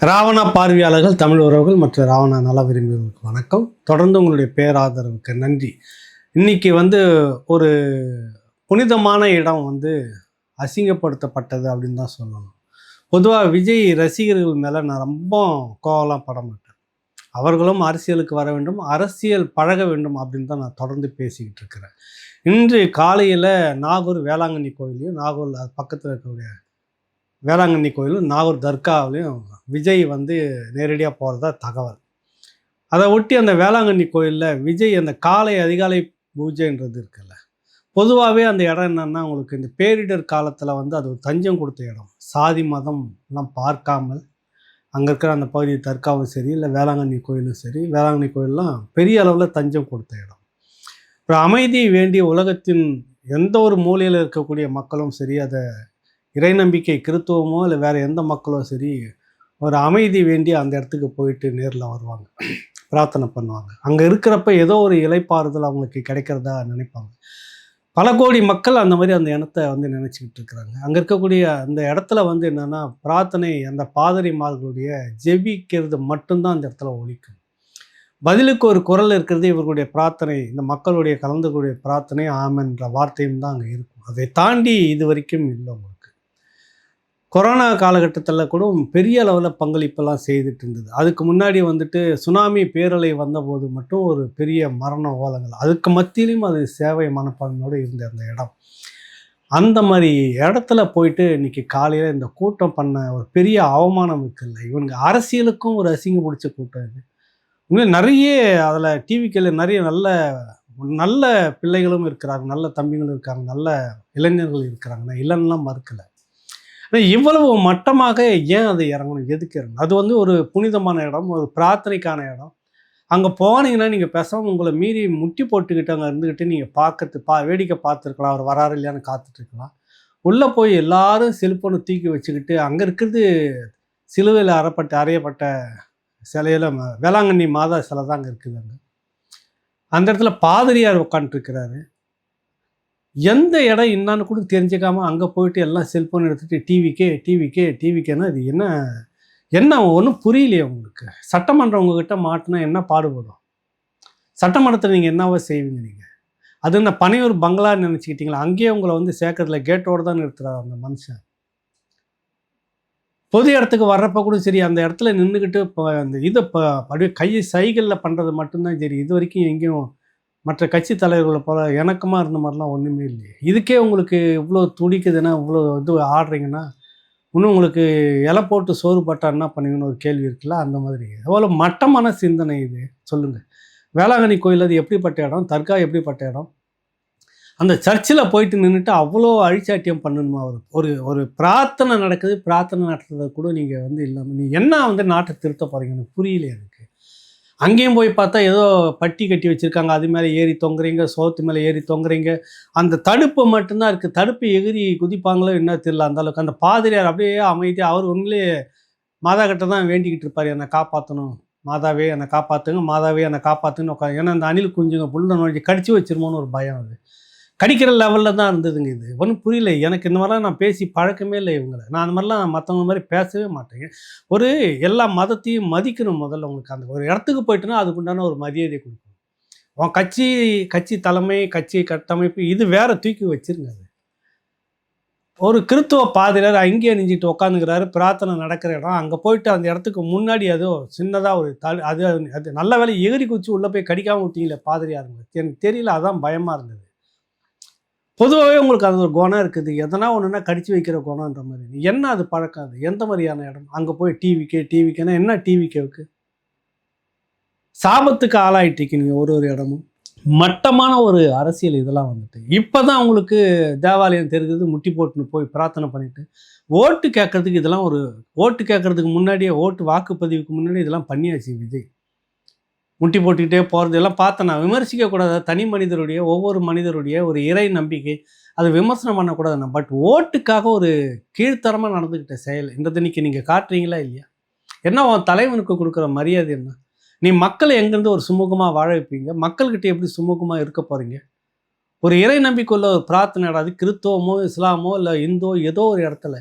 ராவணா பார்வையாளர்கள், தமிழ் உறவுகள் மற்றும் ராவணா நல விரும்பிகளுக்கு வணக்கம். தொடர்ந்து உங்களுடைய பேராதரவுக்கு நன்றி. இன்னைக்கு ஒரு புனிதமான இடம் அசிங்கப்படுத்தப்பட்டது அப்படின்னு தான் சொல்லணும். பொதுவாக விஜய் ரசிகர்கள் மேலே நான் ரொம்ப கோவலாம் பட மாட்டேன். அவர்களும் அரசியலுக்கு வர வேண்டும், அரசியல் பழக வேண்டும் அப்படின்னு தான் நான் தொடர்ந்து பேசிக்கிட்டு இருக்கிறேன். இன்று காலையில் நாகூர் வேளாங்கண்ணி கோயிலையும், நாகூர் பக்கத்தில் இருக்கக்கூடிய வேளாங்கண்ணி கோயிலும், நாகூர் தர்காவிலையும் விஜய் நேரடியாக போகிறதா தகவல். அதை ஒட்டி அந்த வேளாங்கண்ணி கோயிலில் விஜய் அந்த காலை அதிகாலை பூஜைன்றது இருக்குல்ல, பொதுவாகவே அந்த இடம் என்னென்னா உங்களுக்கு இந்த பேரிடர் காலத்தில் அது ஒரு தஞ்சம் கொடுத்த இடம். சாதி மதம் எல்லாம் பார்க்காமல் அங்கே இருக்கிற அந்த பகுதி தர்காவும் சரி, இல்லை வேளாங்கண்ணி கோயிலும் சரி, வேளாங்கண்ணி கோயிலெலாம் பெரிய அளவில் தஞ்சம் கொடுத்த இடம். இப்போ அமைதி வேண்டிய உலகத்தின் எந்த ஒரு மூலையில் இருக்கக்கூடிய மக்களும் சரி, அதை இறை நம்பிக்கை கிறித்துவமோ இல்லை வேறு எந்த மக்களோ சரி, ஒரு அமைதி வேண்டி அந்த இடத்துக்கு போயிட்டு நேரில் வருவாங்க, பிரார்த்தனை பண்ணுவாங்க. அங்கே இருக்கிறப்ப ஏதோ ஒரு இளைப்பாறுதல் அவங்களுக்கு கிடைக்கிறதா நினைப்பாங்க. பல கோடி மக்கள் அந்த மாதிரி அந்த இடத்த நினச்சிக்கிட்டு இருக்கிறாங்க. அங்கே இருக்கக்கூடிய அந்த இடத்துல என்னென்னா பிரார்த்தனை, அந்த பாதிரிமார்களுடைய ஜெபிக்கிறது மட்டும்தான் அந்த இடத்துல ஒலிக்கும். பதிலுக்கு ஒரு குரல் இருக்கிறது இவர்களுடைய பிரார்த்தனை, இந்த மக்களுடைய கலந்துக்கூடிய பிரார்த்தனை ஆமென்ற வார்த்தையும் தான் அங்கே இருக்கும். அதை தாண்டி இது வரைக்கும் இல்லை. உங்களுக்கு கொரோனா காலகட்டத்தில் கூட பெரிய அளவில் பங்களிப்பெல்லாம் செய்துட்டு இருந்தது. அதுக்கு முன்னாடி சுனாமி பேரலை வந்தபோது மட்டும் ஒரு பெரிய மரண ஓலங்கள், அதுக்கு மத்தியிலும் அது சேவை மனப்பான்மையோடு இருந்த அந்த இடம். அந்த மாதிரி இடத்துல போயிட்டு இன்றைக்கி காலையில் இந்த கூட்டம் பண்ண ஒரு பெரிய அவமானம் இருக்குல்ல, இவங்க அரசியலுக்கும் ஒரு அசிங்கம் பிடிச்ச கூட்டம் இது. இன்னும் நிறைய அதில் டிவிக்கில் நிறைய நல்ல நல்ல பிள்ளைகளும் இருக்கிறாங்க, நல்ல தம்பிகளும் இருக்காங்க, நல்ல இளைஞர்கள் இருக்கிறாங்க, நான் இல்லைன்னா மறுக்கலை. இவ்வளவு மட்டமாக ஏன் அதை இறங்கணும், எதுக்கு இறங்கணும்? அது ஒரு புனிதமான இடம், ஒரு பிரார்த்தனைக்கான இடம். அங்கே போனீங்கன்னா நீங்கள் பேசாமல் உங்களை மீறி முட்டி போட்டுக்கிட்டு அங்கே இருந்துக்கிட்டு நீங்கள் வேடிக்கை பார்த்துருக்கலாம், அவர் வராரு இல்லையான்னு காத்துட்ருக்கலாம். உள்ளே போய் எல்லாரும் செல்ஃபோனை தூக்கி வச்சுக்கிட்டு, அங்கே இருக்கிறது சிலுவையில் அறையப்பட்ட சிலையில் வேளாங்கண்ணி மாதா சிலை தான் அங்கே இருக்குது. அந்த இடத்துல பாதிரியார் உட்காந்துருக்கிறாரு. எந்த இடம் என்னான்னு கூட தெரிஞ்சுக்காமல் அங்கே போயிட்டு எல்லாம் செல்ஃபோன் எடுத்துகிட்டு டிவிக்கேன்னா இது என்ன ஒன்றும் புரியலையே உங்களுக்கு. சட்டமன்றம் உங்ககிட்ட மாட்டினா என்ன பாடுபடும்? சட்டமன்றத்தில் நீங்கள் என்னவோ செய்வீங்க? நீங்கள் அது இந்த பனையூர் பங்களான்னு நினச்சிக்கிட்டீங்களா? அங்கேயே உங்களை சேர்க்கறதுல கேட்டோடு தான் நிறுத்துறாரு அந்த மனுஷன். பொது இடத்துக்கு வர்றப்ப கூட சரி, அந்த இடத்துல நின்றுக்கிட்டு இப்போ அந்த அப்படியே சைக்கிளில் பண்ணுறது மட்டும்தான் சரி. இது வரைக்கும் எங்கேயும் மற்ற கட்சி தலைவர்களை போல் இணக்கமாக இருந்த மாதிரிலாம் ஒன்றுமே இல்லையே. இதுக்கே உங்களுக்கு இவ்வளோ துடிக்குதுன்னா, இவ்வளோ ஆடுறீங்கன்னா, இன்னும் உங்களுக்கு இலை போட்டு சோறு பட்டா என்ன பண்ணுவீங்கன்னு ஒரு கேள்வி இருக்குல்ல, அந்த மாதிரி. எவ்வளோ மட்டமான சிந்தனை இது சொல்லுங்கள். வேளாங்கண்ணி கோயில் அது எப்படிப்பட்ட இடம், தர்கா எப்படிப்பட்ட இடம்? அந்த சர்ச்சில் போயிட்டு நின்றுட்டு அவ்வளோ அழிச்சாட்டியம் பண்ணணுமா? ஒரு ஒரு பிரார்த்தனை நடக்குது, பிரார்த்தனை நடத்துறதை கூட நீங்கள் இல்லாமல் நீ என்ன நாட்டை திருத்த போகிறீங்க? எனக்கு புரியல. எனக்கு அங்கேயும் போய் பார்த்தா ஏதோ பட்டி கட்டி வச்சுருக்காங்க, அது மேலே ஏறி தொங்குறீங்க, சோத்து மேலே ஏறி தொங்குறீங்க. அந்த தடுப்பு மட்டும்தான் இருக்குது. தடுப்பு எகிரி குதிப்பாங்களோ என்ன தெரியல அந்த அளவுக்கு. அந்த பாதிரியார் அப்படியே அமைதியாக அவர் உண்மையிலே மாதா கிட்ட தான் வேண்டிக்கிட்டு இருப்பார், என்னை காப்பாற்றணும், மாதாவே என்னை காப்பாற்றுங்க, மாதாவே என்னை காப்பாற்றுன்னு உட்காந்து. ஏன்னா அந்த அணில் குஞ்சுங்க புல்ல நோக்கி கடிச்சு வச்சிருமோன்னு ஒரு பயம். அது கடிக்கிற லெவலில் தான் இருந்ததுங்க. இது ஒன்றும் புரியல எனக்கு. இந்த மாதிரிலாம் நான் பேசி பழக்கமே இல்லை இவங்களை. நான் அந்த மாதிரிலாம் மற்றவங்க மாதிரி பேசவே மாட்டேங்க. ஒரு எல்லா மதத்தையும் மதிக்கணும். முதல்ல உங்களுக்கு அந்த ஒரு இடத்துக்கு போயிட்டுனா அதுக்குண்டான ஒரு மரியாதை கொடுக்கணும். உன் கட்சி தலைமை, கட்சி கட்டமைப்பு இது வேற தூக்கி வச்சிருங்க. அது ஒரு கிறித்துவ பாதிரியார் அங்கேயே நெஞ்சிட்டு உட்காந்துக்கிறாரு, பிரார்த்தனை நடக்கிற இடம். அங்கே போயிட்டு அந்த இடத்துக்கு முன்னாடி ஏதோ சின்னதாக ஒரு அது நல்ல வேலை எகிரி குச்சி உள்ளே போய் கடிக்காமல் விட்டீங்களே பாதிரியாருங்க. எனக்கு தெரியல, அதான் பயமாக இருந்தது. பொதுவாகவே உங்களுக்கு அது ஒரு குணம் இருக்குது, எதனா ஒன்றுனா கடிச்சு வைக்கிற குணன்ற மாதிரி. என்ன அது பழக்கம்? அது எந்த மாதிரியான இடம்? அங்கே போய் டிவிக்கேன்னா என்ன டிவிக்கேவுக்கு சாபத்துக்கு ஆளாயிட்டீங்க நீங்கள். ஒரு இடமும் மட்டமான ஒரு அரசியல் இதெல்லாம் இப்போ தான் உங்களுக்கு தேவாலயம் தெரிகிறது, முட்டி போட்டுன்னு போய் பிரார்த்தனை பண்ணிவிட்டு ஓட்டு கேட்கறதுக்கு. இதெல்லாம் ஓட்டு கேட்கறதுக்கு முன்னாடியே, ஓட்டு வாக்குப்பதிவுக்கு முன்னாடி இதெல்லாம் பண்ணியாச்சு விஜய். முட்டி போட்டுக்கிட்டே போகிறது எல்லாம் பார்த்தேன். நான் விமர்சிக்கக்கூடாது, தனி மனிதருடைய ஒவ்வொரு மனிதருடைய ஒரு இறை நம்பிக்கை, அது விமர்சனம் பண்ணக்கூடாதுண்ணா. பட் ஓட்டுக்காக ஒரு கீழ்த்தரமாக நடந்துக்கிட்ட செயல் இன்றைக்கு நீங்கள் காட்டுறீங்களா இல்லையா? என்ன உன் தலைவனுக்கு கொடுக்குற மரியாதை என்ன? நீ மக்களை எங்கேருந்து ஒரு சுமூகமாக வாழ வைப்பீங்க? மக்கள்கிட்ட எப்படி சுமூகமாக இருக்க போகிறீங்க? ஒரு இறை நம்பிக்கையுள்ள ஒரு பிரார்த்தனை, அது கிறித்துவமோ இஸ்லாமோ இல்லை இந்தோ ஏதோ ஒரு இடத்துல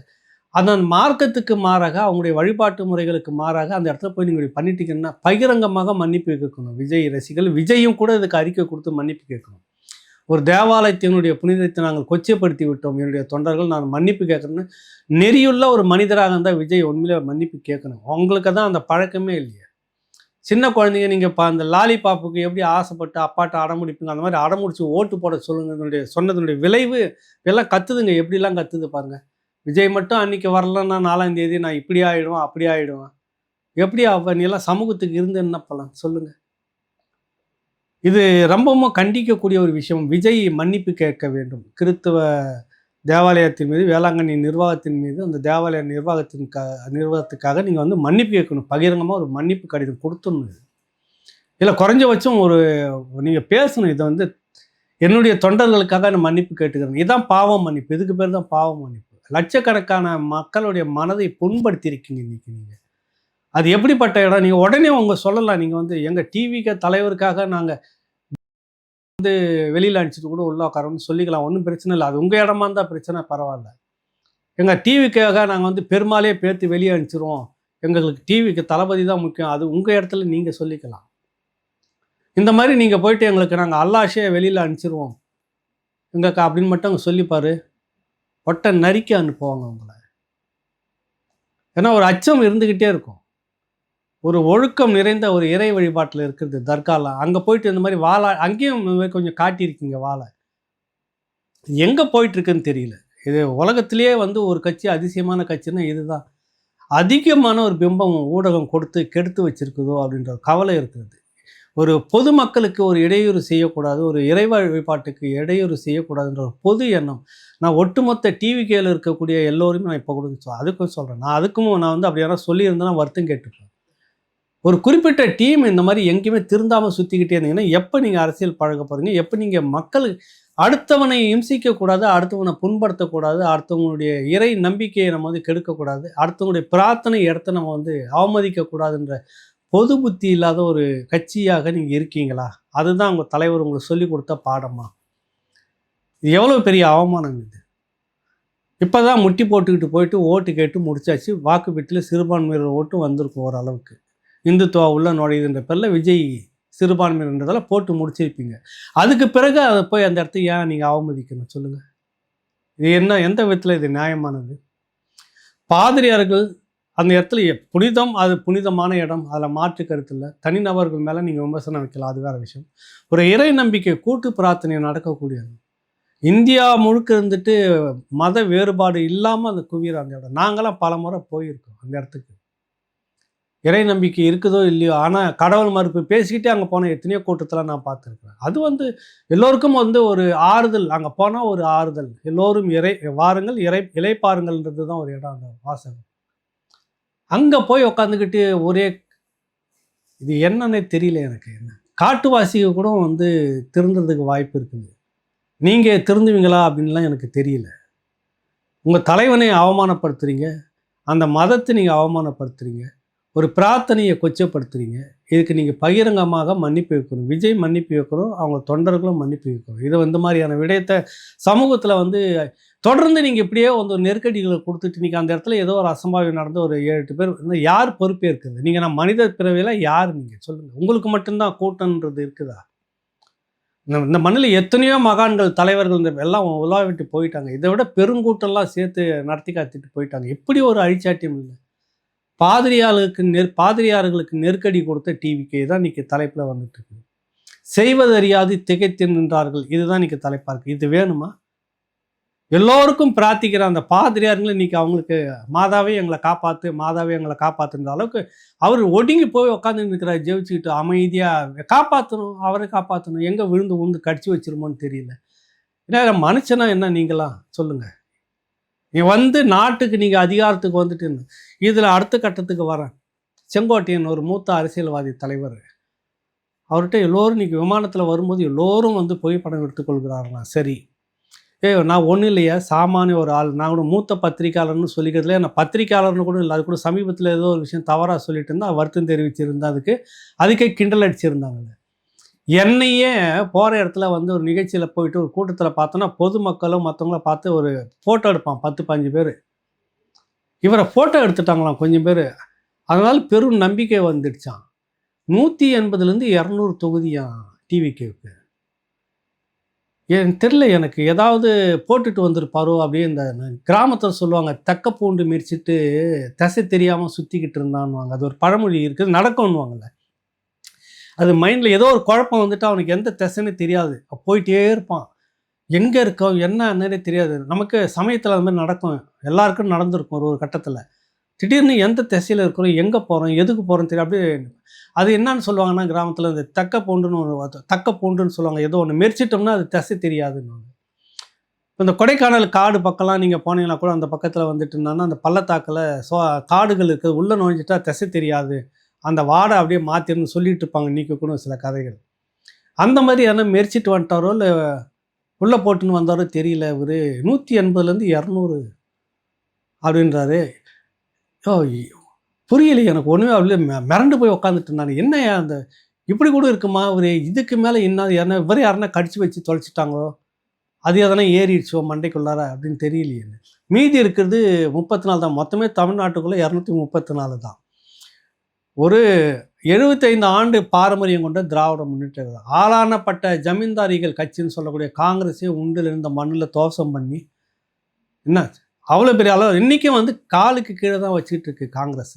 அந்த மார்க்கத்துக்கு மாறாக, அவங்களுடைய வழிபாட்டு முறைகளுக்கு மாறாக அந்த இடத்துல போய் நீங்க இப்படி பண்ணிட்டீங்கன்னா, பகிரங்கமாக மன்னிப்பு கேட்கணும் விஜய் ரசிகர்கள். விஜயும் கூட இதுக்கு அறிக்கை கொடுத்து மன்னிப்பு கேட்கணும். ஒரு தேவாலயத்தினுடைய புனிதத்தை நாங்கள் கொச்சைப்படுத்தி விட்டோம். என்னுடைய தொண்டர்கள் நான் மன்னிப்பு கேட்குறேன்னு நெறியுள்ள ஒரு மனிதராக இருந்தால் விஜய் உண்மையிலே மன்னிப்பு கேட்கணும். உங்களுக்கு தான் அந்த பழக்கமே இல்லையே. சின்ன குழந்தைங்க நீங்கள் இப்போ அந்த லாலிபாப்புக்கு எப்படி ஆசைப்பட்டு அப்பாட்ட அடமுடிப்பீங்க, அந்த மாதிரி அடமுடிச்சு ஓட்டு போட சொல்லுங்க சொன்னதனுடைய விளைவு எல்லாம் கத்துதுங்க. எப்படிலாம் கத்துது பாருங்க. விஜய் மட்டும் அன்னைக்கு வரலன்னா 4ஆம் தேதி நான் இப்படி ஆகிடுவேன் அப்படி ஆகிடுவேன். எப்படி அப்போ நீ எல்லாம் சமூகத்துக்கு இருந்து என்ன பலன் சொல்லுங்க. இது ரொம்பவும் கண்டிக்கக்கூடிய ஒரு விஷயம். விஜய் மன்னிப்பு கேட்க வேண்டும். கிறித்துவ தேவாலயத்தின் மீது, வேளாங்கண்ணி நிர்வாகத்தின் மீது, அந்த தேவாலய நிர்வாகத்துக்காக நீங்கள் வந்து மன்னிப்பு கேட்கணும். பகிரங்கமாக ஒரு மன்னிப்பு கடிதம் கொடுத்துடணும். இல்லை குறைஞ்சபட்சம் ஒரு நீங்கள் பேசணும். இதை வந்து என்னுடைய தொண்டர்களுக்காக நான் மன்னிப்பு கேட்டுக்கிறேன். இதுதான் பாவம் மன்னிப்பு. இதுக்கு பேர் தான் பாவம் மன்னிப்பு. லட்சக்கணக்கான மக்களுடைய மனதை புண்படுத்தியிருக்கீங்க இன்னைக்கு நீங்கள். அது எப்படிப்பட்ட இடம்? நீங்கள் உடனே உங்க சொல்லலாம். நீங்கள் வந்து எங்கள் டிவிக்கு தலைவருக்காக நாங்கள் வெளியில் அனுப்பிச்சிட்டு கூட உள்ள உட்காரோன்னு சொல்லிக்கலாம். ஒன்றும் பிரச்சனை இல்லை. அது உங்கள் இடமா இருந்தால் பிரச்சனை பரவாயில்ல. எங்கள் டிவிக்காக நாங்கள் வந்து பெருமாளே பேர்த்து வெளியே அனுப்பிச்சிருவோம். எங்களுக்கு டிவிக்கு தளபதி தான் முக்கியம். அது உங்கள் இடத்துல நீங்கள் சொல்லிக்கலாம். இந்த மாதிரி நீங்கள் போயிட்டு எங்களுக்கு நாங்கள் அல்லாஷே வெளியில் அனுப்பிச்சிருவோம் எங்களுக்கு அப்படின்னு மட்டும் அவங்க சொல்லிப்பார். ஒட்டை நரிக்க அனுப்புவாங்க உங்களை. ஏன்னா ஒரு அச்சம் இருந்துக்கிட்டே இருக்கும். ஒரு ஒழுக்கம் நிறைந்த ஒரு இறை வழிபாட்டில் இருக்கிறது தர்காலாம். அங்கே போயிட்டு இந்த மாதிரி வாழை அங்கேயும் கொஞ்சம் காட்டியிருக்கீங்க வாழை. எங்கே போயிட்டுருக்குன்னு தெரியல. இது உலகத்திலேயே வந்து ஒரு கட்சி அதிசயமான கட்சின்னா இதுதான். அதிகமான ஒரு பிம்பம் ஊடகம் கொடுத்து கெடுத்து வச்சிருக்குதோ அப்படின்ற கவலை இருக்கிறது. ஒரு பொதுமக்களுக்கு ஒரு இடையூறு செய்யக்கூடாது, ஒரு இறை வழிபாட்டுக்கு இடையூறு செய்யக்கூடாதுன்ற ஒரு பொது எண்ணம். நான் ஒட்டுமொத்த டிவிகேல இருக்கக்கூடிய எல்லோருமே நான் இப்போ கூட அதுக்கும் சொல்கிறேன். அதுக்கும் நான் வந்து அப்படி யாராவது சொல்லியிருந்தேன்னா வருத்தம் கேட்டுப்பேன். ஒரு குறிப்பிட்ட டீம் இந்த மாதிரி எங்கேயுமே திருந்தாமல் சுற்றிக்கிட்டே இருந்தீங்கன்னா எப்போ நீங்கள் அரசியல் பழக போகிறீங்க? எப்போ நீங்கள் மக்கள் அடுத்தவனை இம்சிக்கக்கூடாது, அடுத்தவனை புண்படுத்தக்கூடாது, அடுத்தவங்களுடைய இறை நம்பிக்கையை நம்ம வந்து கெடுக்கக்கூடாது, அடுத்தவங்களுடைய பிரார்த்தனை இடத்த நம்ம வந்து அவமதிக்கக்கூடாதுன்ற பொது புத்தி இல்லாத ஒரு கட்சியாக நீங்கள் இருக்கீங்களா? அதுதான் உங்கள் தலைவர் உங்களுக்கு சொல்லிக் கொடுத்த பாடமா? இது எவ்வளோ பெரிய அவமானம் இது. இப்போ தான் முட்டி போட்டுக்கிட்டு போயிட்டு ஓட்டு கேட்டு முடிச்சாச்சு. வாக்கு பெட்டியில் சிறுபான்மையினர் ஓட்டும் வந்திருக்கும் ஓரளவுக்கு. இந்துத்துவா உள்ள நுழையுதுன்ற பேரில் விஜய் சிறுபான்மையினன்றதால் போட்டு முடிச்சிருப்பீங்க. அதுக்கு பிறகு அதை போய் அந்த இடத்த ஏன் நீங்கள் அவமதிக்கணும் சொல்லுங்கள். இது என்ன, எந்த விதத்தில் இது நியாயமானது? பாதிரியார்கள் அந்த இடத்துல புனிதம், அது புனிதமான இடம், அதில் மாற்று கருத்து இல்லை. தனிநபர்கள் மேலே நீங்கள் விமர்சனம் வைக்கலாம், அது வேறு விஷயம். ஒரு இறை நம்பிக்கை கூட்டு பிரார்த்தனை நடக்கக்கூடியது. இந்தியா முழுக்க இருந்துட்டு மத வேறுபாடு இல்லாமல் அந்த குவியற அந்த இடம். நாங்களாம் பல முறை போயிருக்கோம் அந்த இடத்துக்கு. இறை நம்பிக்கை இருக்குதோ இல்லையோ, ஆனால் கடவுள் மறுப்பு பேசிக்கிட்டே அங்கே போன எத்தனையோ கூட்டத்தில் நான் பார்த்துருக்குறேன். அது வந்து எல்லோருக்கும் வந்து ஒரு ஆறுதல். அங்கே போனால் ஒரு ஆறுதல். எல்லோரும் வாருங்கள் இலைப்பாருங்கள்ன்றது தான் ஒரு இடம். அந்த வாசகம் அங்கே போய் உக்காந்துக்கிட்டு ஒரே இது என்னன்னே தெரியல எனக்கு. என்ன காட்டுவாசிக கூட வந்து திருந்துறதுக்கு வாய்ப்பு இருக்குது. நீங்கள் திருந்துவீங்களா அப்படின்லாம் எனக்கு தெரியல. உங்கள் தலைவனை அவமானப்படுத்துறீங்க, அந்த மதத்தை நீங்கள் அவமானப்படுத்துறீங்க, ஒரு பிரார்த்தனையை கொச்சப்படுத்துறீங்க. இதுக்கு நீங்கள் பகிரங்கமாக மன்னிப்பு வைக்கணும். விஜய் மன்னிப்பு வைக்கணும், அவங்க தொண்டர்களும் மன்னிப்பு வைக்கணும். இதை இந்த மாதிரியான விடயத்தை சமூகத்தில் வந்து தொடர்ந்து நீங்கள் இப்படியே வந்து ஒரு நெருக்கடிகளை கொடுத்துட்டு நீங்கள் அந்த இடத்துல ஏதோ ஒரு அசம்பாவியம் நடந்து ஒரு 7-8 பேர் யார் பொறுப்பே இருக்குது? நீங்கள் நான் மனித பிறவியில் யார் நீங்கள் சொல்லுங்கள். உங்களுக்கு மட்டும்தான் கூட்டன்றது இருக்குதா? இந்த மண்ணில் எத்தனையோ மகான்கள் தலைவர்கள் எல்லாம் உலா விட்டு போயிட்டாங்க. இதை விட பெருங்கூட்டம்லாம் சேர்த்து நடத்தி காத்திட்டு போயிட்டாங்க. எப்படி ஒரு அழிச்சாட்டியம் இல்லை. பாதிரியார்களுக்கு நெருக்கடி கொடுத்த டிவிக்கு தான் இன்னைக்கு தலைப்பில் வந்துட்டு இருக்கு. செய்வதறியாது திகைத்து நின்றார்கள், இதுதான் இன்னைக்கு தலைப்பாக இருக்குது. இது வேணுமா? எல்லோருக்கும் பிரார்த்திக்கிற அந்த பாதிரியாருங்களும் இன்னைக்கு அவங்களுக்கு மாதாவே எங்களை காப்பாற்று, மாதாவே எங்களை காப்பாற்றுன்ற அளவுக்கு அவர் ஒடுங்கி போய் உட்காந்து இருக்கிறார். ஜெயிச்சுக்கிட்டு அமைதியாக காப்பாற்றணும், அவரை காப்பாற்றணும். எங்கே விழுந்து கடிச்சு வச்சிருமோன்னு தெரியல. ஏன்னா மனுஷனா என்ன நீங்களாம் சொல்லுங்கள். நீ வந்து நாட்டுக்கு நீங்கள் அதிகாரத்துக்கு வந்துட்டு இதில் அடுத்த கட்டத்துக்கு வரேன். செங்கோட்டையன் ஒரு மூத்த அரசியல்வாதி தலைவர். அவர்கிட்ட எல்லோரும் இன்றைக்கி விமானத்தில் வரும்போது எல்லோரும் வந்து புகைப்படம் எடுத்துக்கொள்கிறார்களாம். சரி, நான் ஒன்றும் இல்லையா, சாமானிய ஒரு ஆள். நான் கூட மூத்த பத்திரிக்கையாளர்னு சொல்லிக்கிறதுல நான் பத்திரிக்கையாளர்னு கூட இல்லை. அது கூட சமீபத்தில் ஏதோ ஒரு விஷயம் தவறாக சொல்லிட்டு இருந்தால் வருத்தம் தெரிவிச்சிருந்தேன். அதுக்கே கிண்டல் அடிச்சிருந்தாங்க. என்னையே போகிற இடத்துல வந்து ஒரு நிகழ்ச்சியில் போயிட்டு ஒரு கூட்டத்தில் பார்த்தோன்னா பொதுமக்களும் மற்றவங்கள பார்த்து ஒரு ஃபோட்டோ எடுப்பான் 10-15 பேர். இவரை ஃபோட்டோ எடுத்துட்டாங்களாம் கொஞ்சம் பேர். அதனால் பெரும் நம்பிக்கை வந்துடுச்சான். 180லேருந்து 200 தொகுதியாம் டிவிகேவுக்கு. எனக்கு தெரியல, எனக்கு ஏதாவது போட்டுட்டு வந்திருப்பாரோ அப்படியே. இந்த கிராமத்தில் சொல்லுவாங்க, தக்க பூண்டு மிரிச்சிட்டு திசை தெரியாமல் சுற்றிக்கிட்டு இருந்தான்னுவாங்க. அது ஒரு பழமொழி இருக்குது, நடக்கும்னுவாங்கல்ல. அது மைண்டில் ஏதோ ஒரு குழப்பம் வந்துட்டு அவனுக்கு எந்த திசைன்னு தெரியாது, போயிட்டே இருப்பான். எங்கே இருக்கோம் என்னன்னே தெரியாது. நமக்கு சமயத்தில் அது மாதிரி நடக்கும், எல்லாருக்கும் நடந்திருக்கும் ஒரு ஒரு கட்டத்தில். திடீர்னு எந்த திசையில் இருக்கிறோம், எங்கே போகிறோம், எதுக்கு போகிறோம் தெரியும். அப்படியே அது என்னன்னு சொல்லுவாங்கன்னா கிராமத்தில், இந்த தக்க பூண்டுன்னு ஒன்று, தக்க பூண்டுன்னு சொல்லுவாங்க. ஏதோ ஒன்று மெரிச்சிட்டோம்னா அது திசை தெரியாதுன்னு. இந்த கொடைக்கானல் காடு பக்கம்லாம் நீங்கள் போனீங்கன்னா கூட அந்த பக்கத்தில் வந்துட்டு இருந்தாங்கன்னா அந்த பள்ளத்தாக்கில் காடுகள் இருக்குது, உள்ளே நுழைஞ்சிட்டா திசை தெரியாது, அந்த வாடை அப்படியே மாற்றிடுன்னு சொல்லிட்டு இருப்பாங்க இன்றைக்கி கூட சில கதைகள். அந்த மாதிரி என்ன மெரிச்சிட்டு வந்துட்டாரோ இல்லை உள்ளே போட்டுன்னு வந்தாரோ தெரியல. இவர் 180லேருந்து 200 அப்படின்றாரு. ஓ, புரியலையே எனக்கு ஒன்றுமே. அப்படியே மிரண்டு போய் உட்காந்துட்டு நான், என்ன அந்த இப்படி கூட இருக்குமா ஒரு இதுக்கு மேலே என்ன யாருன்னா இவர் யாருன்னா கடிச்சு வச்சு தொலைச்சிட்டாங்களோ, அது எதனா ஏறிடுச்சோ மண்டைக்குள்ளார அப்படின்னு தெரியலையே. மீதி இருக்கிறது 34 தான். மொத்தமே தமிழ்நாட்டுக்குள்ளே 234 தான். ஒரு 75 ஆண்டு பாரம்பரியம் கொண்ட திராவிட முன்னேற்ற கழகம், ஆளானப்பட்ட ஜமீன்தாரிகள் கட்சின்னு சொல்லக்கூடிய காங்கிரஸே உண்டில் இருந்த மண்ணில் தோசம் பண்ணி என்ன அவ்வளோ பெரிய அளவு இன்றைக்கும் வந்து காலுக்கு கீழே தான் வச்சுக்கிட்டு இருக்கு காங்கிரஸ்.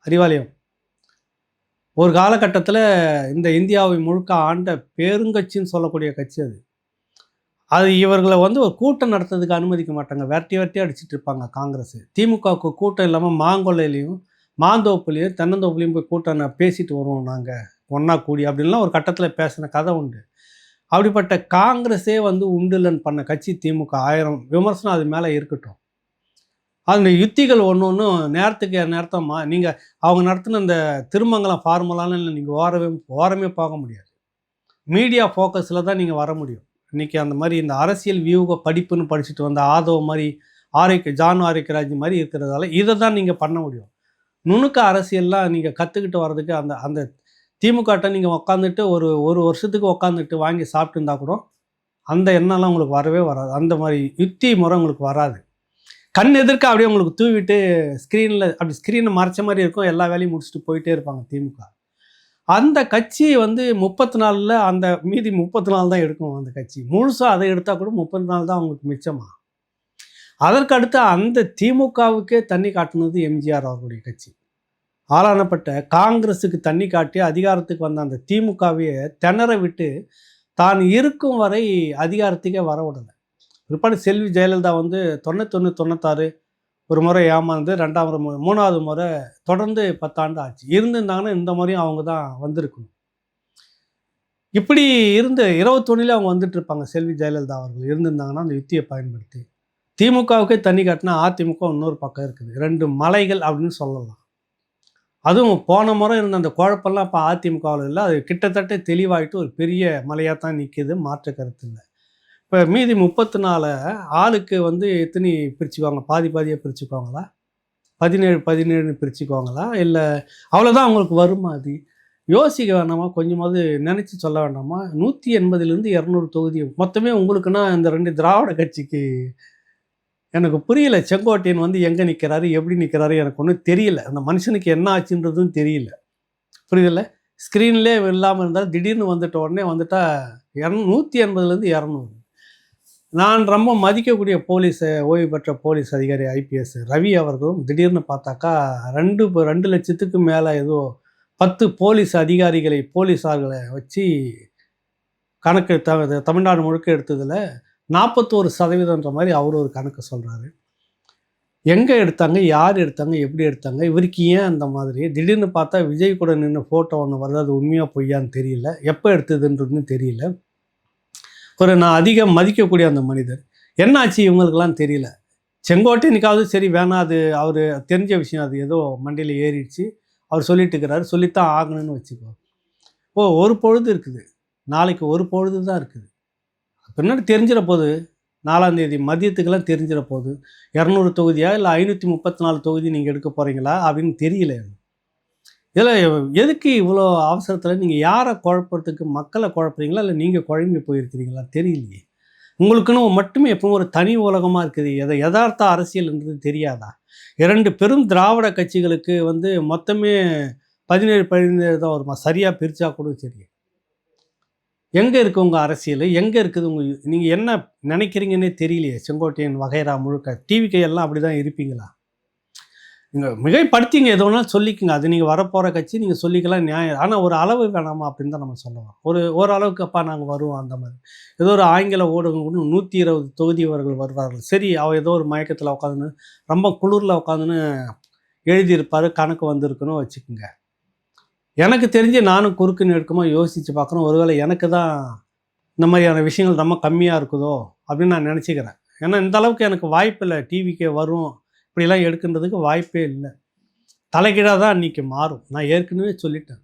அறிவாலயம் ஒரு காலகட்டத்தில் இந்த இந்தியாவை முழுக்க ஆண்ட பெருங்கட்சின்னு சொல்லக்கூடிய கட்சி அது. அது இவர்களை வந்து ஒரு கூட்டம் நடத்துறதுக்கு அனுமதிக்க மாட்டாங்க, வெட்டி வெட்டி அடிச்சுட்டு இருப்பாங்க காங்கிரஸ். திமுகவுக்கு கூட்டம் இல்லாமல் மாங்கொல்லையிலையும் மாந்தோப்புலையும் தென்னந்தோப்புலையும் போய் கூட்டம் பேசிட்டு வருவோம் நாங்கள் ஒன்றா கூடி அப்படின்லாம் ஒரு கட்டத்தில் பேசின கதை உண்டு. அப்படிப்பட்ட காங்கிரஸே வந்து உண்டுலன் பண்ண கட்சி திமுக. 1000 விமர்சனம் அது மேலே இருக்கட்டும். அந்த யுத்திகள் ஒன்று ஒன்றும் நேரத்துக்கு நேரத்தமாக நீங்கள் அவங்க நடத்தின இந்த திருமங்கலம் ஃபார்முலான்னு நீங்கள் ஓரமே பார்க்க முடியாது. மீடியா ஃபோக்கஸில் தான் நீங்கள் வர முடியும். இன்றைக்கி அந்த மாதிரி இந்த அரசியல் வியூக படிப்புன்னு படிச்சுட்டு வந்த ஆதவ மாதிரி ஜான் ஆரோக்கியராஜ் மாதிரி இருக்கிறதால இதை தான் நீங்கள் பண்ண முடியும். நுணுக்க அரசியல்லாம் நீங்கள் கற்றுக்கிட்டு வர்றதுக்கு அந்த அந்த திமுகட்ட நீங்கள் உட்காந்துட்டு ஒரு வருஷத்துக்கு உட்காந்துட்டு வாங்கி சாப்பிட்டு இருந்தால் கூட அந்த எண்ணெல்லாம் உங்களுக்கு வரவே வராது. அந்த மாதிரி யுத்தி முறை உங்களுக்கு வராது. கண் எதிர்க்க அப்படியே உங்களுக்கு தூவிட்டு ஸ்க்ரீனில் அப்படி ஸ்க்ரீனை மறைச்ச மாதிரி இருக்கும், எல்லா வேலையும் முடிச்சுட்டு போயிட்டே இருப்பாங்க திமுக. அந்த கட்சி வந்து 34ல் அந்த மீதி 34 தான் எடுக்கும் அந்த கட்சி. முழுசாக அதை எடுத்தால் கூட 34 தான் அவங்களுக்கு மிச்சமாக. அதற்கு அடுத்து அந்த திமுகவுக்கே தண்ணி காட்டுனது எம்ஜிஆர் அவர்களுடைய கட்சி. ஆளானப்பட்ட காங்கிரஸுக்கு தண்ணி காட்டி அதிகாரத்துக்கு வந்த அந்த திமுகவையே திணற விட்டு தான் இருக்கும் வரை அதிகாரத்துக்கே வர விடலை. பிற்பாடு செல்வி ஜெயலலிதா வந்து 91 96 ஒரு முறை ஏமாந்து, 2வது முறை 3வது முறை தொடர்ந்து 10 ஆண்டு ஆச்சு. இருந்திருந்தாங்கன்னா இந்த முறையும் அவங்க தான் வந்திருக்கணும். இப்படி இருந்து 21 அவங்க வந்துட்டு இருப்பாங்க. செல்வி ஜெயலலிதா அவர்கள் இருந்திருந்தாங்கன்னா அந்த யுத்தியை பயன்படுத்தி திமுகவுக்கே தண்ணி காட்டினா அதிமுக இன்னொரு பக்கம் இருக்குது. 2 மலைகள் அப்படின்னு சொல்லலாம். அதுவும் போன முறை இருந்த அந்த குழப்பெல்லாம் இப்போ அதிமுகவில் இல்லை. அது கிட்டத்தட்ட தெளிவாயிட்டு ஒரு பெரிய மலையாக தான் நிற்கிது, மாற்று கருத்து இல்லை. இப்போ மீதி 34 ஆளுக்கு வந்து எத்தனை பிரிச்சுக்குவாங்க? பாதி பாதியாக பிரிச்சுக்குவாங்களா? 17 17 பிரிச்சுக்குவாங்களா? இல்லை அவ்வளோதான் அவங்களுக்கு வருமா? அது யோசிக்க வேண்டாமா? கொஞ்சமாவது நினச்சி சொல்ல வேண்டாமா? 180லேருந்து 200 தொகுதி மொத்தமே உங்களுக்குன்னா இந்த 2 திராவிட கட்சிக்கு எனக்கு புரியல. செங்கோட்டையன் வந்து எங்கே நிற்கிறாரு, எப்படி நிற்கிறாரு எனக்கு ஒன்றும் தெரியல. அந்த மனுஷனுக்கு என்ன ஆச்சுன்றதும் தெரியல. புரியுதில்ல? ஸ்க்ரீன்லேயே இல்லாமல் இருந்தால் திடீர்னு வந்துட்ட உடனே வந்துட்டா 180லேருந்து 200. நான் ரொம்ப மதிக்கக்கூடிய ஓய்வு பெற்ற போலீஸ் அதிகாரி ஐபிஎஸ் ரவி அவர்களும் திடீர்னு பார்த்தாக்கா 2 லட்சத்துக்கு மேலே ஏதோ 10 போலீஸார்களை வச்சு கணக்கு தமிழ்நாடு முழுக்க எடுத்ததில் 41% மாதிரி அவர் ஒரு கணக்கு சொல்கிறாரு. எங்கே எடுத்தாங்க, யார் எடுத்தாங்க, எப்படி எடுத்தாங்க, இவருக்கு ஏன் அந்த மாதிரி? திடீர்னு பார்த்தா விஜய் கூட நின்று ஃபோட்டோ ஒன்று வருது, அது உண்மையாக பொய்யான்னு தெரியல, எப்போ எடுத்ததுன்றதுன்னு தெரியல. நான் அதிகம் மதிக்கக்கூடிய அந்த மனிதர் என்னாச்சு இவங்களுக்கெல்லாம் தெரியல. செங்கோட்டையனுக்காவது சரி வேணாம், அது அவர் தெரிஞ்ச விஷயம், அது ஏதோ மண்டையில் ஏறிடுச்சு, அவர் சொல்லிட்டு இருக்கிறாரு, சொல்லித்தான் ஆகணும்னு வச்சுக்கோ. ஒரு பொழுது இருக்குது, நாளைக்கு ஒரு பொழுது தான் இருக்குது. பின்னாடி தெரிஞ்சிட போகுது, 4ஆம் தேதி மதியத்துக்கெல்லாம் தெரிஞ்சிட போகுது. 200 தொகுதியா இல்லை 534 தொகுதி நீங்கள் எடுக்க போகிறீங்களா அப்படின்னு தெரியல. இதில் எதுக்கு இவ்வளோ அவசரத்தில் நீங்கள் யாரை குழப்பறதுக்கு, மக்களை குழப்பறீங்களா இல்லை நீங்கள் குழம்பி போயிருக்கிறீங்களா தெரியலையே. உங்களுக்குன்னு மட்டுமே எப்பவும் ஒரு தனி உலகமாக இருக்குது. யதார்த்த அரசியல்ன்றது தெரியாதா? 2 பெரும் திராவிட கட்சிகளுக்கு வந்து மொத்தமே 17, 17 தான் வருமா? சரியா பிரிச்சா கூட சரி. எங்க இருக்கு உங்க அரசியலு? எங்க இருக்குது நீங்க என்ன நினைக்கிறீங்கன்னே தெரியலையே! செங்கோட்டையன் வகையறா முழுக்க. டிவிகே எல்லாம் அப்படிதான் இருப்பீங்களா? நீங்க மிகைப்படுத்திங்க எது வேணாலும் சொல்லிக்கங்க. அது நீங்க வரப்போற கட்சி நீங்க சொல்லிக்கலாம் நியாயம். ஆனா ஒரு அளவு வேணாமா அப்படின்னு தான் நம்ம சொல்ல வரோம். ஓரளவுக்கு அப்பா நாங்க வருவோம் அந்த மாரி. ஏதோ ஒரு ஆங்கில ஊடகம் கூட 120 தொகுதி அவர்கள் வருவார்கள். சரி அவர் ஏதோ ஒரு மயக்கத்தில உட்காந்துன்னு ரொம்ப குளிர்ல உட்காந்துன்னு எழுதியிருப்பாரு. கணக்கு வந்திருக்குன்னு வச்சுக்கங்க. எனக்கு தெரிஞ்சு நானும் குறுக்கு நெடுக்குமா யோசிச்சு பார்க்குறேன். ஒருவேளை எனக்கு தான் இந்த மாதிரியான விஷயங்கள் ரொம்ப கம்மியா இருக்குதோ அப்படின்னு நான் நினச்சிக்கிறேன். ஏன்னா இந்த அளவுக்கு எனக்கு வாய்ப்பு இல்ல. டிவிக்கே வரும் இப்படிலாம் எடுக்கின்றதுக்கு வாய்ப்பே இல்ல. தலைகீழா தான் அன்னைக்கு மாறும். நான் ஏற்கனவே சொல்லிட்டேன்.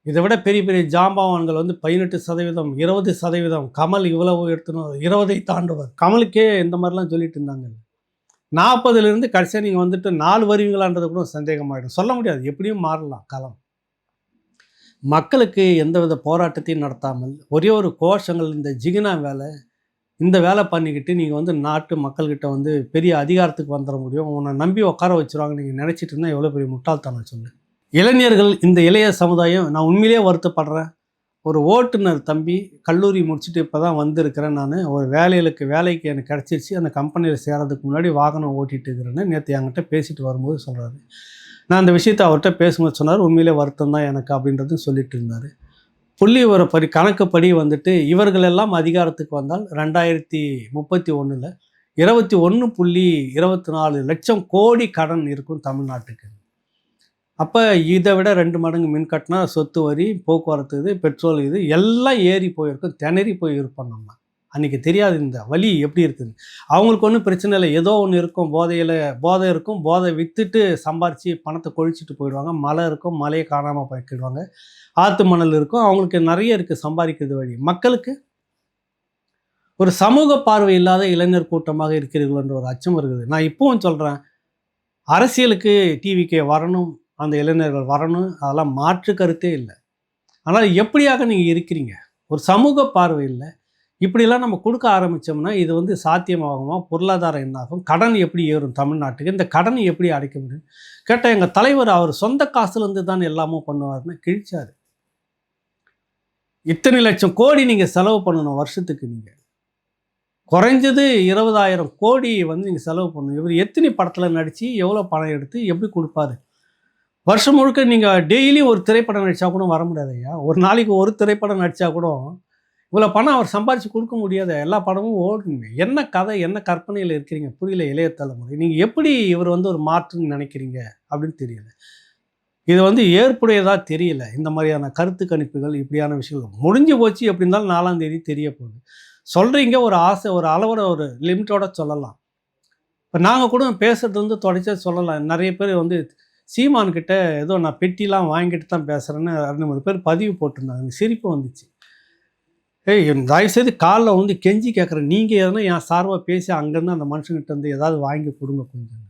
இதை விட பெரிய பெரிய ஜாம்பவான்கள் வந்து 18%, 20%, கமல் இவ்வளவு எடுத்துணும் 20ஐ தாண்டுவார். கமலுக்கே இந்த மாதிரிலாம் சொல்லிட்டு இருந்தாங்க. 40லிருந்து கடைசியாக நீங்கள் வந்துட்டு 4 வருவீங்களான்றது கூட சந்தேகமாயிடும். சொல்ல முடியாது. எப்படியும் மாறலாம் களம். மக்களுக்கு எந்தவித போராட்டத்தையும் நடத்தாமல் ஒரே ஒரு கோஷங்கள் இந்த ஜிகினா வேலை இந்த வேலை பண்ணிக்கிட்டு நீங்கள் வந்து நாட்டு மக்கள்கிட்ட வந்து பெரிய அதிகாரத்துக்கு வந்துட முடியும். உன்னை நம்பி உட்கார வச்சுருவாங்க நீங்கள் நினச்சிட்டு இருந்தால் எவ்வளோ பெரிய முட்டாள்தனம் சொல்லு. இளைஞர்கள் இந்த இளைய சமுதாயம் நான் உண்மையிலேயே வருத்தப்படுறேன். ஒரு ஓட்டுநர் தம்பி கல்லூரி முடிச்சுட்டு இப்போ தான் வந்திருக்கிறேன். நான் ஒரு வேலைக்கு எனக்கு கிடச்சிருச்சு. அந்த கம்பெனியில் சேரதுக்கு முன்னாடி வாகனம் ஓட்டிகிட்டு இருக்கிறேன்னு நேற்று என்கிட்ட பேசிட்டு வரும்போது சொல்கிறாரு. நான் அந்த விஷயத்தை அவர்கிட்ட பேசும்போது சொன்னார், உண்மையிலே வருத்தம் தான் எனக்கு அப்படின்றது சொல்லிட்டு இருந்தார். புள்ளி விவரப்படி கணக்குப்படி வந்துட்டு இவர்கள் எல்லாம் அதிகாரத்துக்கு வந்தால் 2031 21.24 லட்சம் கோடி கடன் இருக்கும் தமிழ்நாட்டுக்கு. அப்போ இதை விட 2 மடங்கு மின் கட்டினா சொத்து வரி, போக்குவரத்து இது, பெட்ரோல் இது எல்லாம் ஏறி போயிருக்கும். திணறி போயிருப்போம் நம்ம. அன்றைக்கி தெரியாது இந்த வலி எப்படி இருக்குது. அவங்களுக்கு ஒன்றும் பிரச்சனை இல்லை. ஏதோ ஒன்று இருக்கும், போதை இருக்கும். போதை விற்றுட்டு சம்பாரித்து பணத்தை கொழிச்சிட்டு போயிடுவாங்க. மலை இருக்கும், மலையை காணாமல் போய்க்கிடுவாங்க. ஆற்று மணல் இருக்கும். அவங்களுக்கு நிறைய இருக்குது சம்பாதிக்கிறது வழி. மக்களுக்கு ஒரு சமூக பார்வை இல்லாத இளைஞர் கூட்டமாக இருக்கிறீர்கள்ன்ற ஒரு அச்சம் இருக்குது. நான் இப்பவும் சொல்கிறேன், அரசியலுக்கு டிவிக்கே வரணும், அந்த இளைஞர்கள் வரணும், அதெல்லாம் மாற்று கருத்தே இல்லை. ஆனால் எப்படியாக நீங்கள் இருக்கிறீங்க? ஒரு சமூக பார்வை இல்லை. இப்படிலாம் நம்ம கொடுக்க ஆரம்பித்தோம்னா இது வந்து சாத்தியமாகுமா? பொருளாதாரம் என்னாகும்? கடன் எப்படி ஏறும் தமிழ்நாட்டுக்கு? இந்த கடனை எப்படி அடைக்க முடியும்? கேட்டால் எங்கள் தலைவர் அவர் சொந்த காசுலேருந்து தான் எல்லாமும் பண்ணுவார்னு கிழிச்சார். இத்தனை லட்சம் கோடி நீங்கள் செலவு பண்ணணும் வருஷத்துக்கு. நீங்கள் குறைஞ்சது 20,000 கோடி வந்து நீங்கள் செலவு பண்ணணும். இவர் எத்தனை படத்தில் நடித்து எவ்வளோ பணம் எடுத்து எப்படி கொடுப்பாரு? வருஷம் முழுக்க நீங்கள் டெய்லியும் ஒரு திரைப்படம் நடித்தா கூட வர முடியாது ஐயா. ஒரு நாளைக்கு ஒரு திரைப்படம் நடித்தா கூட இவ்வளோ பணம் அவர் சம்பாரித்து கொடுக்க முடியாத. எல்லா படமும் ஓடுங்க. என்ன கதை, என்ன கற்பனையில் இருக்கிறீங்க புரியல இளைய தலைமுறை. நீங்கள் எப்படி இவர் வந்து ஒரு மாற்றுன்னு நினைக்கிறீங்க அப்படின்னு தெரியல. இது வந்து ஏற்புடையதாக தெரியல. இந்த மாதிரியான கருத்து கணிப்புகள் இப்படியான விஷயங்கள் முடிஞ்சு போச்சு. எப்படி இருந்தாலும் 4ஆம் தேதி தெரிய போகுது. சொல்கிறீங்க ஒரு ஆசை, ஒரு அளவோட ஒரு லிமிட்டோட சொல்லலாம். இப்போ நாங்கள் கூட பேசுகிறது வந்து தொடர்ச்சியா சொல்லலாம். நிறைய பேர் வந்து சீமான்கிட்ட ஏதோ நான் பெட்டிலாம் வாங்கிட்டு தான் பேசுகிறேன்னு 2-3 பேர் பதிவு போட்டிருந்தாங்க. சிரிப்பு வந்துச்சு. தயவுசெய்து காலில் வந்து கெஞ்சி கேட்குறேன், நீங்கள் எதனா என் சார்பாக பேசி அங்கேருந்து அந்த மனுஷங்கிட்ட வந்து ஏதாவது வாங்கி கொடுங்க கொஞ்சம்.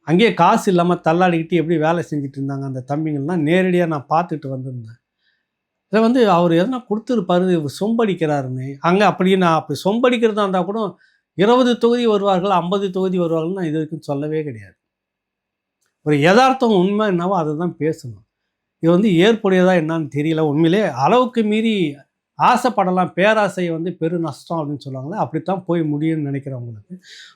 அங்கேயே காசு இல்லாமல் தள்ளாடிக்கிட்டு எப்படி வேலை செஞ்சுட்டு இருந்தாங்க அந்த தம்பிங்கள்லாம் நேரடியாக நான் பார்த்துட்டு வந்திருந்தேன். இதை வந்து அவர் எதனா கொடுத்துருப்பாரு, இவர் சொம்படிக்கிறாருன்னு. அங்கே நான் அப்படி சொம்படிக்கிறதா இருந்தால் கூட 20 தொகுதி வருவார்கள், 50 தொகுதி வருவார்கள் நான் இது வரைக்கும் சொல்லவே கிடையாது. ஒரு யதார்த்தம் உண்மை என்னவோ அதை தான் பேசணும். இது வந்து ஏற்புடையதா என்னான்னு தெரியல. உண்மையிலே அளவுக்கு மீறி ஆசைப்படலாம், பேராசை வந்து பெரு நஷ்டம் அப்படின்னு சொல்லுவாங்களே, அப்படித்தான் போய் முடியும்னு நினைக்கிறவங்களுக்கு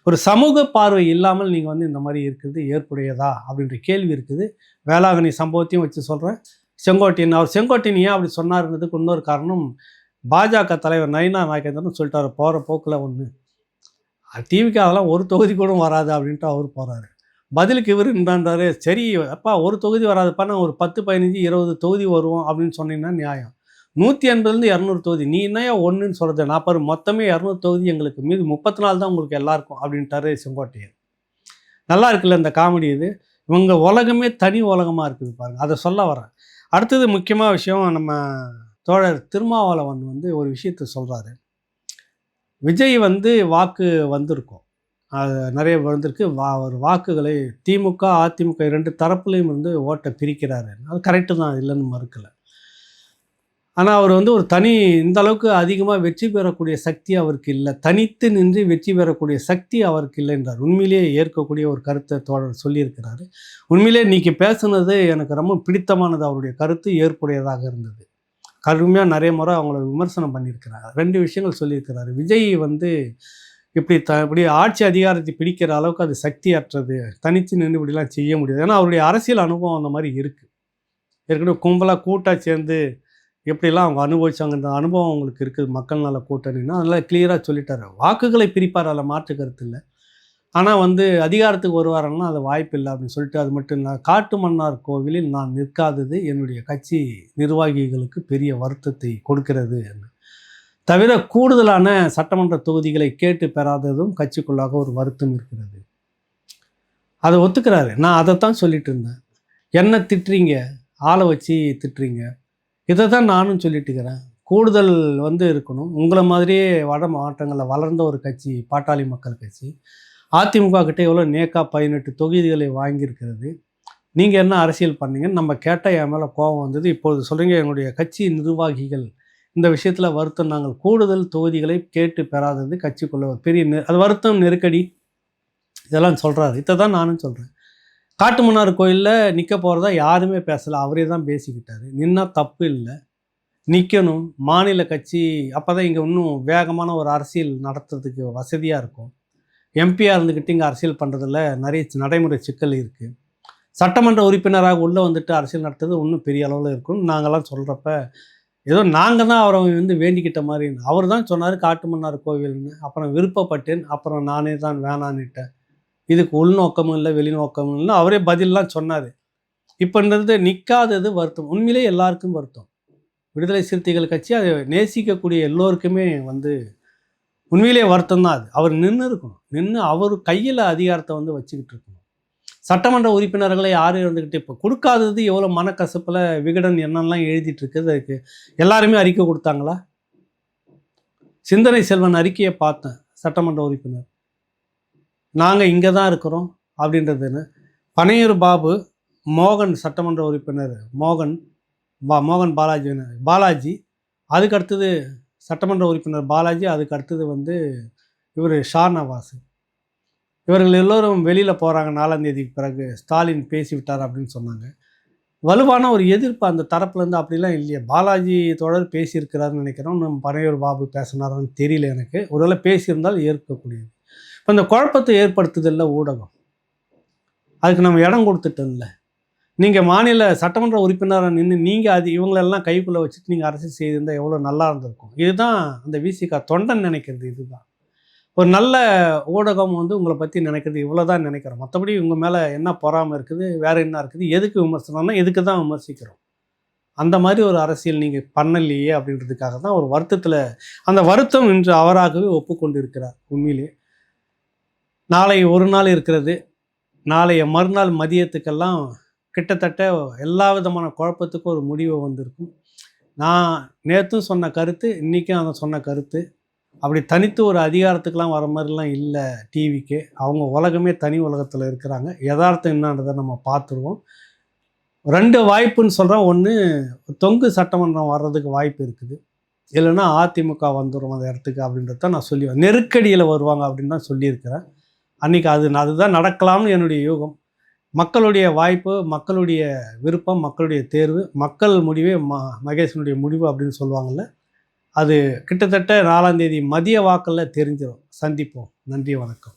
ஒரு சமூக பார்வை இல்லாமல் நீங்கள் வந்து இந்த மாதிரி இருக்கிறது ஏற்புடையதா அப்படின்ற கேள்வி இருக்குது. வேளாங்கண்ணி சம்பவத்தையும் வச்சு சொல்கிறேன். செங்கோட்டையன் ஏன் அப்படி சொன்னாருன்றதுக்கு இன்னொரு காரணம், பாஜக தலைவர் நயினா நாகேந்திரன் சொல்லிட்டாரு போகிற போக்கில் ஒன்று, டிவிக்கு அதெல்லாம் ஒரு தொகுதி கூட வராது அப்படின்ட்டு அவர் போகிறாரு. பதிலுக்கு இவர் இருந்தாரு, சரி அப்பா ஒரு தொகுதி வராதுப்பா, நான் ஒரு 10, 15, 20 தொகுதி வருவோம் அப்படின்னு சொன்னீங்கன்னா நியாயம். 180லேருந்து 200 தொகுதி நீ என்னையா ஒன்றுன்னு சொல்கிறது, நான் பாரு மொத்தமே 200 தொகுதி எங்களுக்கு, மீது 34 தான் உங்களுக்கு எல்லாருக்கும் அப்படின்ட்டாரு செங்கோட்டையன். நல்லா இருக்குல்ல இந்த காமெடி. இது இவங்க உலகமே தனி உலகமாக இருக்குது பாருங்கள், அதை சொல்ல வரேன். அடுத்தது முக்கியமான விஷயம், நம்ம தோழர் திருமாவளவன் வந்து ஒரு விஷயத்த சொல்கிறாரு. விஜய் வந்து வாக்கு வந்திருக்கும், அது நிறைய வந்திருக்கு. ஒரு வாக்குகளை திமுக அதிமுக 2 தரப்புலையும் வந்து ஓட்டை பிரிக்கிறாரு. அது கரெக்டு தான், இல்லைன்னு மறுக்கலை. ஆனால் அவர் வந்து ஒரு இந்த அளவுக்கு அதிகமாக வெற்றி பெறக்கூடிய சக்தி அவருக்கு இல்லை. தனித்து நின்று வெற்றி பெறக்கூடிய சக்தி அவருக்கு இல்லைன்றார். உண்மையிலேயே ஏற்கக்கூடிய ஒரு கருத்தை தோழர் சொல்லியிருக்கிறாரு. உண்மையிலேயே இன்றைக்கி பேசுனது எனக்கு ரொம்ப பிடித்தமானது. அவருடைய கருத்து ஏற்புடையதாக இருந்தது. கடுமையாக நிறைய முறை அவங்கள விமர்சனம் பண்ணியிருக்கிறார். 2 விஷயங்கள் சொல்லியிருக்கிறாரு. விஜய் வந்து இப்படி ஆட்சி அதிகாரத்தை பிடிக்கிற அளவுக்கு அது சக்தியற்றது. தனித்து நின்று இப்படிலாம் செய்ய முடியாது. ஏன்னா அவருடைய அரசியல் அனுபவம் அந்த மாதிரி இருக்குது. ஏற்கனவே கும்பலாக கூட்டாக சேர்ந்து எப்படிலாம் அவங்க அனுபவிச்சாங்கன்ற அனுபவம் அவங்களுக்கு இருக்குது. மக்கள் நல கூட்டணின்னா அதெல்லாம் கிளியராக சொல்லிட்டாரு. வாக்குகளை பிரிப்பார், அதில் மாற்று கருத்து இல்லை. ஆனால் வந்து அதிகாரத்துக்கு வருவாருன்னா அது வாய்ப்பு இல்லை அப்படின்னு சொல்லிட்டு, அது மட்டும் இல்லை, காட்டுமன்னார் கோவிலில் நான் நிற்காதது என்னுடைய கட்சி நிர்வாகிகளுக்கு பெரிய வருத்தத்தை கொடுக்கிறது. தவிர கூடுதலான சட்டமன்ற தொகுதிகளை கேட்டு பெறாததும் கட்சிக்குள்ளாக ஒரு வருத்தம் இருக்கிறது. அதை ஒத்துக்கிறாரு. நான் அதைத்தான் சொல்லிட்டு இருந்தேன். என்ன திட்டுறீங்க, ஆளை வச்சு திட்டுறீங்க, இதை தான் நானும் சொல்லிட்டு இருக்கிறேன். கூடுதல் வந்து இருக்கணும். உங்களை மாதிரியே வட மாவட்டங்களில் வளர்ந்த ஒரு கட்சி பாட்டாளி மக்கள் கட்சி. அதிமுக கிட்டே எவ்வளோ நேக்கா 18 தொகுதிகளை வாங்கியிருக்கிறது. நீங்கள் என்ன அரசியல் பண்ணீங்கன்னு நம்ம கேட்டால் என் மேலே கோபம் வந்தது. இப்பொழுது சொல்கிறீங்க என்னுடைய கட்சி நிர்வாகிகள் இந்த விஷயத்தில் வருத்தம், நாங்கள் கூடுதல் தொகுதிகளை கேட்டு பெறாதது கட்சிக்குள்ள ஒரு பெரிய அது வருத்தம், நெருக்கடி, இதெல்லாம் சொல்கிறாரு. இதை தான் நானும் சொல்கிறேன். காட்டுமன்னார் கோயிலில் நிற்க போகிறதா யாருமே பேசலை. அவரே தான் பேசிக்கிட்டார். நின்னா தப்பு இல்லை, நிற்கணும். மாநில கட்சி அப்போ தான் இங்கே இன்னும் வேகமான ஒரு அரசியல் நடத்துறதுக்கு வசதியாக இருக்கும். எம்பியாக இருந்துக்கிட்டு இங்கே அரசியல் பண்ணுறதுல நிறைய நடைமுறை சிக்கல் இருக்குது. சட்டமன்ற உறுப்பினராக உள்ளே வந்துட்டு அரசியல் நடத்துறது இன்னும் பெரிய அளவில் இருக்குன்னு நாங்கள்லாம் சொல்கிறப்ப ஏதோ நாங்கள் தான் அவரை வந்து வேண்டிக்கிட்ட மாதிரி. அவர் தான் சொன்னார் காட்டுமன்னார் கோவில்னு. அப்புறம் விருப்பப்பட்டேன், அப்புறம் நானே தான் வேணான்னுட்டேன். இதுக்கு உள்நோக்கமும் இல்லை வெளிநோக்கமும் இல்லை, அவரே பதிலெலாம் சொன்னார். இப்போன்றது நிற்காதது வருத்தம். உண்மையிலே எல்லாருக்கும் வருத்தம். விடுதலை சிறுத்தைகள் கட்சி அதை நேசிக்கக்கூடிய எல்லோருக்குமே வந்து உண்மையிலே வருத்தம் தான். அது அவர் நின்று அவர் கையில் அதிகாரத்தை வந்து வச்சுக்கிட்டு இருக்கணும். சட்டமன்ற உறுப்பினர்களை யாரும் இருந்துக்கிட்டு இப்போ கொடுக்காதது எவ்வளோ மனக்கசப்பில் விகடன் என்னெல்லாம் எழுதிட்டு இருக்குது. அதுக்கு எல்லாருமே அறிக்கை கொடுத்தாங்களா? சிந்தனை செல்வன் அறிக்கையை பார்த்தேன். சட்டமன்ற உறுப்பினர் நாங்கள் இங்கே தான் இருக்கிறோம் அப்படின்றதுன்னு. பனையூர் மோகன் சட்டமன்ற உறுப்பினர் மோகன் பாலாஜி, அதுக்கு அடுத்தது சட்டமன்ற உறுப்பினர் பாலாஜி, அதுக்கு அடுத்தது வந்து இவர் ஷாநவாஸ். இவர்கள் எல்லோரும் வெளியில் போகிறாங்க 4ஆம் தேதிக்கு பிறகு. ஸ்டாலின் பேசிவிட்டார் அப்படின்னு சொன்னாங்க. வலுவான ஒரு எதிர்ப்பு அந்த தரப்புலேருந்து அப்படிலாம் இல்லையே. பாலாஜி தொடர் பேசியிருக்கிறாருன்னு நினைக்கிறோம். நம்ம பனையூர் பேசினாரான்னு தெரியல எனக்கு. ஒருவேளை பேசியிருந்தால் ஏற்கக்கூடியது. இப்போ இந்த குழப்பத்தை ஏற்படுத்துதில்ல ஊடகம், அதுக்கு நம்ம இடம் கொடுத்துட்டோம்ல. நீங்கள் மாநில சட்டமன்ற உறுப்பினராக நின்று நீங்கள் இவங்களெல்லாம் கைக்குள்ளே வச்சுட்டு நீங்கள் அரசியல் செய்திருந்தால் எவ்வளோ நல்லா இருந்திருக்கும். இதுதான் அந்த விசிகா தொண்டன் நினைக்கிறது. இதுதான் ஒரு நல்ல ஊடகம் வந்து உங்களை பற்றி நினைக்கிறது. இவ்வளோ தான் நினைக்கிறோம். மற்றபடி உங்கள் மேலே என்ன பொறாமை இருக்குது, வேறு என்ன இருக்குது, எதுக்கு விமர்சனம்னா எதுக்கு தான் விமர்சிக்கிறோம். அந்த மாதிரி ஒரு அரசியல் நீங்கள் பண்ணலையே அப்படின்றதுக்காக தான் ஒரு வருத்தத்தில், அந்த வருத்தம் இன்று அவராகவே ஒப்புக்கொண்டு இருக்கிறார். உண்மையிலே நாளை ஒரு நாள் இருக்கிறது. நாளைய மறுநாள் மதியத்துக்கெல்லாம் கிட்டத்தட்ட எல்லா விதமான குழப்பத்துக்கும் ஒரு முடிவு வந்திருக்கும். நான் நேற்றும் சொன்ன கருத்து, இன்றைக்கும் அதை சொன்ன கருத்து. அப்படி தனித்து ஒரு அதிகாரத்துக்கெலாம் வர மாதிரிலாம் இல்லை டிவிக்கு. அவங்க உலகமே தனி உலகத்தில் இருக்கிறாங்க. யதார்த்தம் என்னன்றதை நம்ம பார்த்துருவோம். 2 வாய்ப்புன்னு சொல்கிறேன். ஒன்று, தொங்கு சட்டமன்றம் வர்றதுக்கு வாய்ப்பு இருக்குது. இல்லைன்னா அதிமுக வந்துடும் அந்த இடத்துக்கு அப்படின்றத நான் சொல்லுவேன். நெருக்கடியில் வருவாங்க அப்படின்னு தான் சொல்லியிருக்கிறேன். அன்றைக்கி அதுதான் நடக்கலாம்னு என்னுடைய யூகம். மக்களுடைய வாய்ப்பு, மக்களுடைய விருப்பம், மக்களுடைய தேர்வு, மக்கள் முடிவே மகேசனுடைய முடிவு அப்படின்னு சொல்லுவாங்கள்ல, அது கிட்டத்தட்ட 4ஆம் தேதி மதிய வாக்கில் தெரிஞ்சிடும். சந்திப்போம். நன்றி, வணக்கம்.